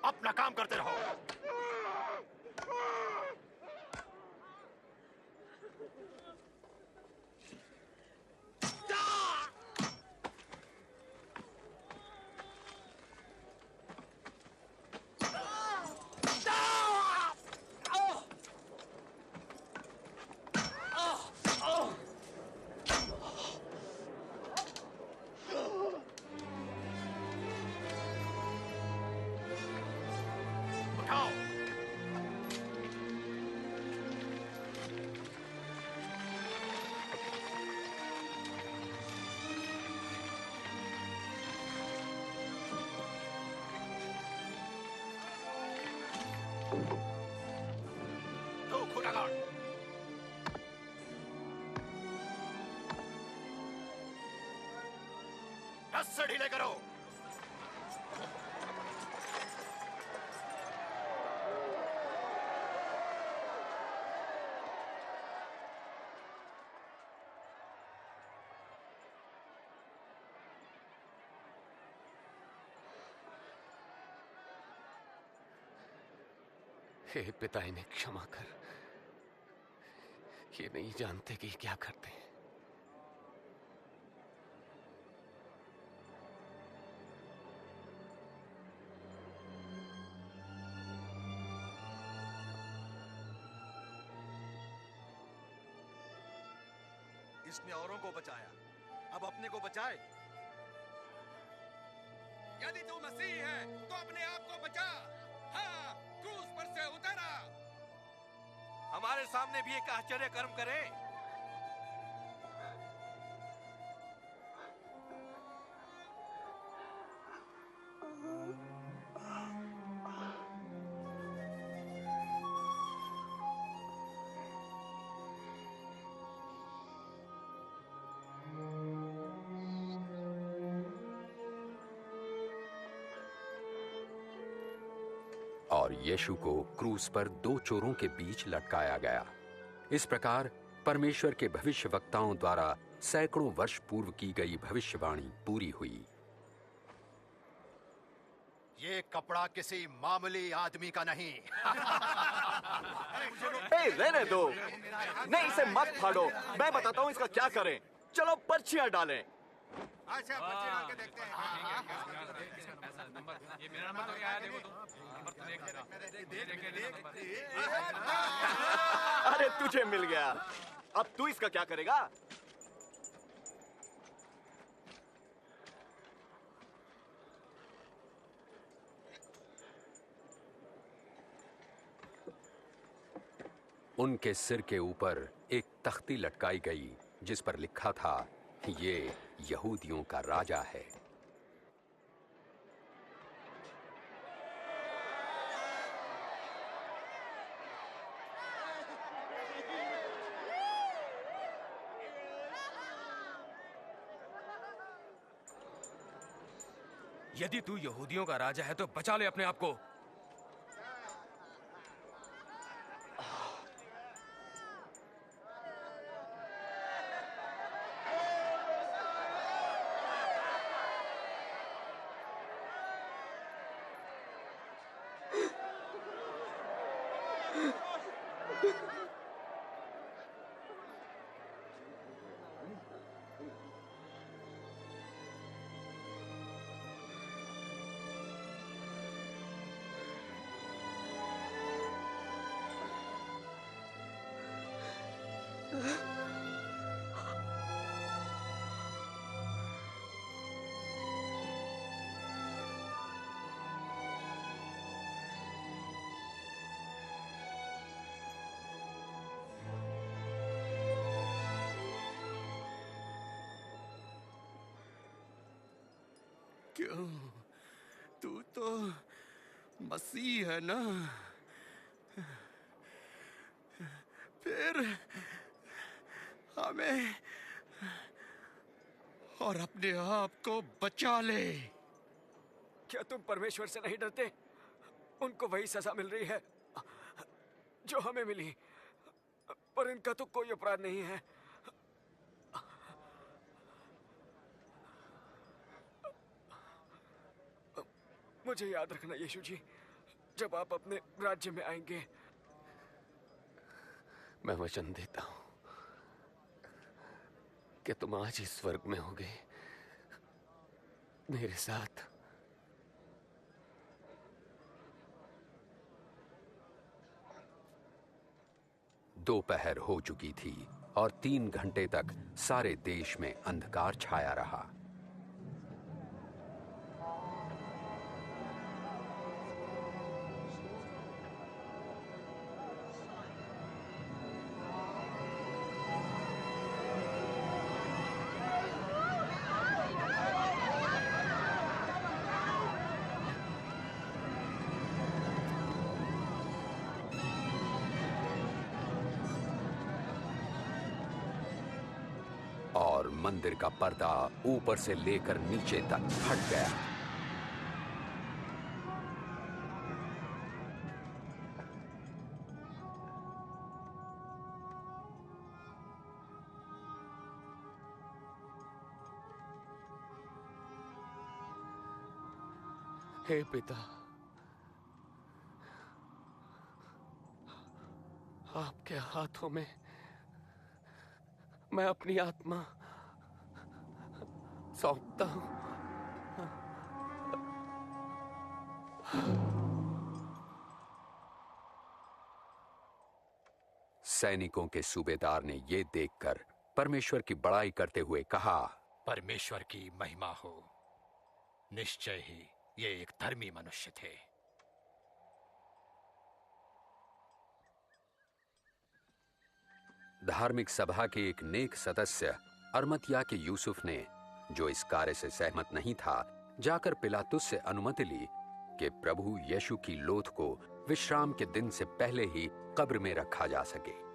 अपना काम करते रहो। से ढीले करो। हे पिता, इन्हें क्षमा कर। ये नहीं जानते कि क्या करते हैं। इसने औरों को बचाया, अब अपने को बचाए। यदि तू मसीह है तो अपने आप को बचा। हाँ, क्रूस पर से उतरा। हमारे सामने भी एक आश्चर्य कर्म करे। और यीशु को क्रूस पर दो चोरों के बीच लटकाया गया। इस प्रकार परमेश्वर के भविष्यवक्ताओं द्वारा सैकड़ों वर्ष पूर्व की गई भविष्यवाणी पूरी हुई। ये कपड़ा किसी मामूली आदमी का नहीं। रहने दो, नहीं इसे मत फाड़ो। मैं बताता हूँ इसका क्या करें। चलो पर्चियां डालें। अच्छा, पर्ची डाल के देखते हैं। ये मेरा नंबर तो क्या है? देखो तो नंबर तो देख। अरे तुझे मिल गया। अब तू इसका क्या करेगा? उनके सिर के ऊपर एक तख्ती लटकाई गई जिस पर लिखा था, ये यहूदियों का राजा है। यदि तू यहूदियों का राजा है तो बचा ले अपने आप को। क्यों? तू तो मसीह है ना? फिर हमें और अपने आप को बचा ले। क्या तुम परमेश्वर से नहीं डरते? उनको वही सजा मिल रही है जो हमें मिली, पर इनका तो कोई अपराध नहीं है। मुझे याद रखना यीशु जी, जब आप अपने राज्य में आएंगे। मैं वचन देता हूं कि तुम आज ही स्वर्ग में होगे मेरे साथ। दोपहर हो चुकी थी और 3 घंटे तक सारे देश में अंधकार छाया रहा। और मंदिर का पर्दा ऊपर से लेकर नीचे तक हट गया। हे पिता, आपके हाथों में मैं अपनी आत्मा सौंपता हूं। सैनिकों के सूबेदार ने यह देखकर परमेश्वर की बड़ाई करते हुए कहा, परमेश्वर की महिमा हो। निश्चय ही ये एक धर्मी मनुष्य थे। धार्मिक सभा के एक नेक सदस्य अरमतिया के यूसुफ ने, जो इस कार्य से सहमत नहीं था, जाकर पिलातुस से अनुमति ली कि प्रभु यीशु की लोथ को विश्राम के दिन से पहले ही कब्र में रखा जा सके।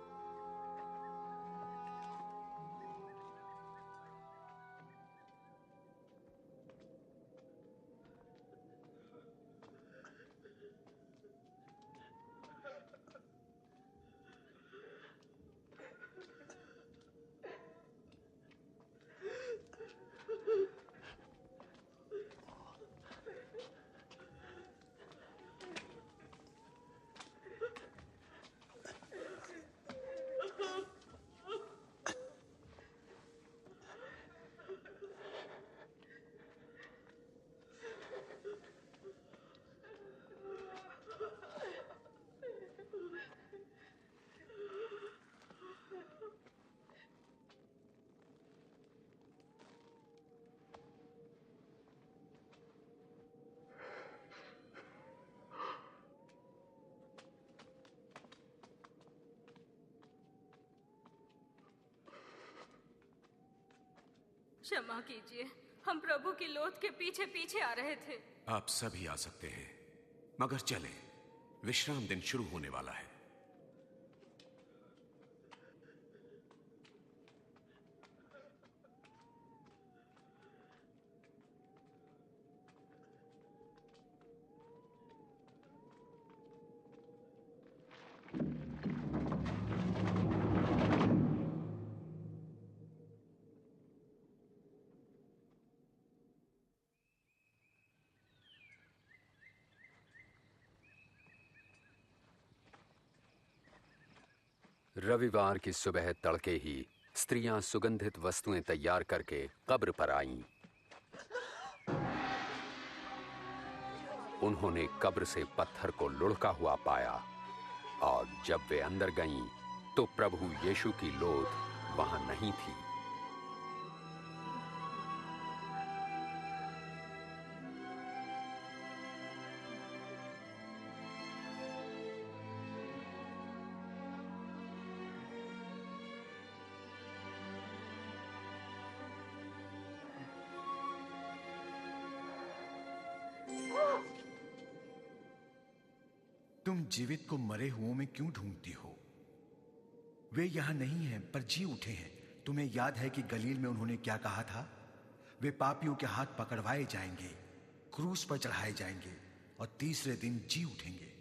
क्षमा कीजिए, हम प्रभु की लोथ के पीछे पीछे आ रहे थे। आप सभी आ सकते हैं, मगर चलें, विश्राम दिन शुरू होने वाला है। रविवार की सुबह तड़के ही स्त्रियां सुगंधित वस्तुएं तैयार करके कब्र पर आईं। उन्होंने कब्र से पत्थर को लुढ़का हुआ पाया और जब वे अंदर गईं तो प्रभु यीशु की लोथ वहां नहीं थी। तुम जीवित को मरे हुओं में क्यों ढूंढती हो? वे यहां नहीं हैं पर जी उठे हैं। तुम्हें याद है कि गलील में उन्होंने क्या कहा था? वे पापियों के हाथ पकड़वाए जाएंगे, क्रूस पर चढ़ाए जाएंगे और तीसरे दिन जी उठेंगे।